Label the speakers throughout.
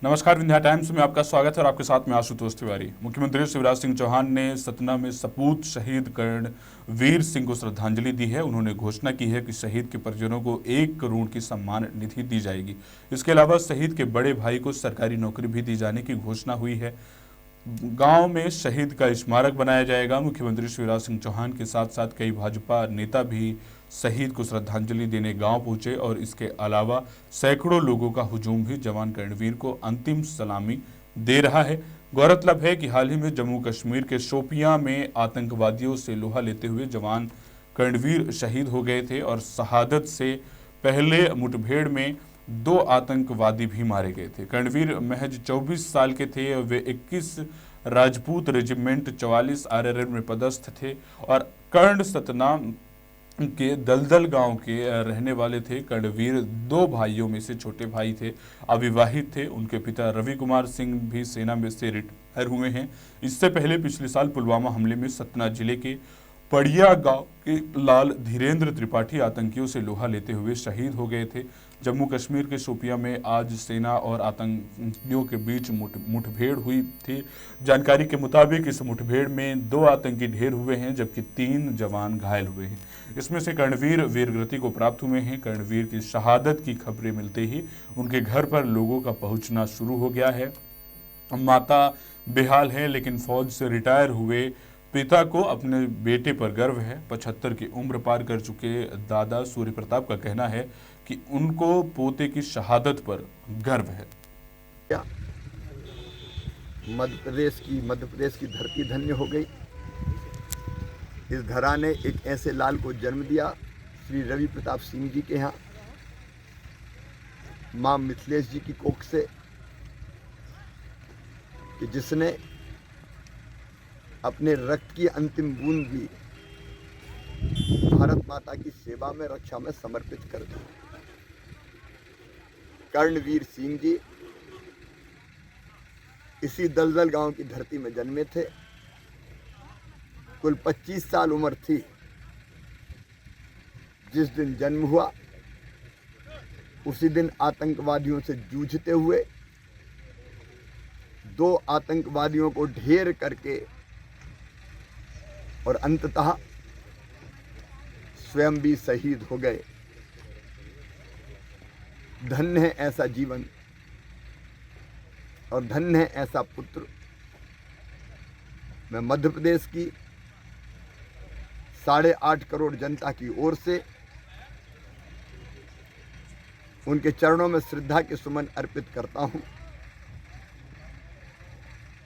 Speaker 1: नमस्कार, विंध्या टाइम्स में आपका स्वागत है और आपके साथ में आशुतोष तिवारी। मुख्यमंत्री शिवराज सिंह चौहान ने सतना में सपूत शहीद कर्णवीर सिंह को श्रद्धांजलि दी है। उन्होंने घोषणा की है कि शहीद के परिजनों को 1 करोड़ की सम्मान निधि दी जाएगी। इसके अलावा शहीद के बड़े भाई को सरकारी नौकरी भी दी जाने की घोषणा हुई है। गांव में शहीद का स्मारक बनाया जाएगा। मुख्यमंत्री शिवराज सिंह चौहान के साथ साथ कई भाजपा नेता भी शहीद को श्रद्धांजलि देने गांव पहुंचे और इसके अलावा सैकड़ों लोगों का हुजूम भी जवान कर्णवीर को अंतिम सलामी दे रहा है। गौरतलब है कि हाल ही में जम्मू कश्मीर के शोपियां में आतंकवादियों से लोहा लेते हुए जवान कर्णवीर शहीद हो गए थे और शहादत से पहले मुठभेड़ में 2 आतंकवादी भी मारे गए थे। कर्णवीर महज 24 साल के थे। वे 21 राजपूत रेजिमेंट 44 आरआरएफ में पदस्थ थे और कर्ण सतना के दलदल गांव के रहने वाले थे। कर्णवीर 2 भाइयों में से छोटे भाई थे, अविवाहित थे। उनके पिता रवि कुमार सिंह भी सेना में से रिटायर हुए हैं। इससे पहले पिछले साल पुलवामा हमले में सतना जिले के पड़िया गांव के लाल धीरेन्द्र त्रिपाठी आतंकियों से लोहा लेते हुए शहीद हो गए थे। जम्मू कश्मीर के शोपियां में आज सेना और आतंकियों के बीच मुठभेड़ हुई थी। जानकारी के मुताबिक इस मुठभेड़ में 2 आतंकी ढेर हुए हैं जबकि 3 जवान घायल हुए हैं। इसमें से कर्णवीर वीरगति को प्राप्त हुए हैं। कर्णवीर की शहादत की खबरें मिलते ही उनके घर पर लोगों का पहुंचना शुरू हो गया है। माता बेहाल है, लेकिन फौज से रिटायर हुए पिता को अपने बेटे पर गर्व है। 75 की उम्र पार कर चुके दादा सूर्य प्रताप का कहना है कि उनको पोते की शहादत पर गर्व है।
Speaker 2: मध्य प्रदेश की धरती धन्य हो गई। इस धरा ने एक ऐसे लाल को जन्म दिया श्री रवि प्रताप सिंह जी के यहाँ, मां मिथिलेश जी की कोख से, कि जिसने अपने रक्त की अंतिम बूंद भी भारत माता की सेवा में, रक्षा में समर्पित कर दी। कर्णवीर सिंह जी इसी दलदल गांव की धरती में जन्मे थे। कुल 25 साल उम्र थी जिस दिन जन्म हुआ। उसी दिन आतंकवादियों से जूझते हुए 2 आतंकवादियों को ढेर करके और अंततः स्वयं भी शहीद हो गए। धन्य है ऐसा जीवन और धन्य है ऐसा पुत्र। मैं मध्य प्रदेश की 8.5 करोड़ जनता की ओर से उनके चरणों में श्रद्धा के सुमन अर्पित करता हूं।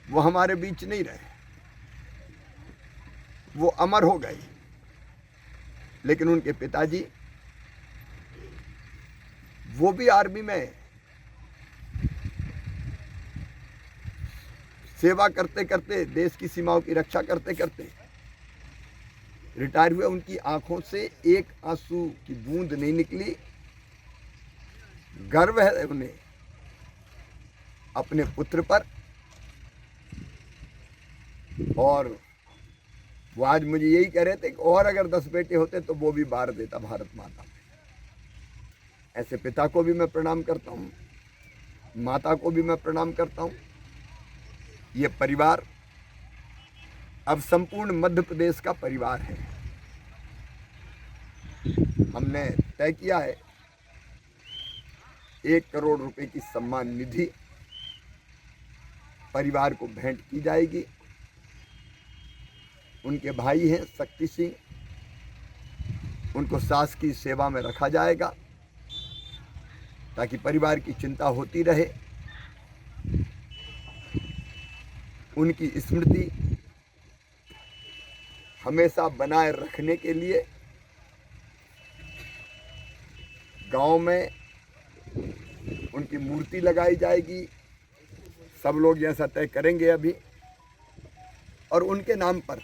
Speaker 2: वो हमारे बीच नहीं रहे, वो अमर हो गए, लेकिन उनके पिताजी वो भी आर्मी में सेवा करते करते, देश की सीमाओं की रक्षा करते करते रिटायर हुए। उनकी आंखों से एक आंसू की बूंद नहीं निकली। गर्व है उन्हें अपने पुत्र पर, और वो आज मुझे यही कह रहे थे कि और अगर 10 बेटे होते तो वो भी बार देता भारत माता में। ऐसे पिता को भी मैं प्रणाम करता हूँ, माता को भी मैं प्रणाम करता हूँ। ये परिवार अब संपूर्ण मध्य प्रदेश का परिवार है। हमने तय किया है 1 करोड़ रुपए की सम्मान निधि परिवार को भेंट की जाएगी। उनके भाई हैं शक्ति सिंह, उनको सास की सेवा में रखा जाएगा ताकि परिवार की चिंता होती रहे। उनकी स्मृति हमेशा बनाए रखने के लिए गांव में उनकी मूर्ति लगाई जाएगी। सब लोग ऐसा तय करेंगे अभी, और उनके नाम पर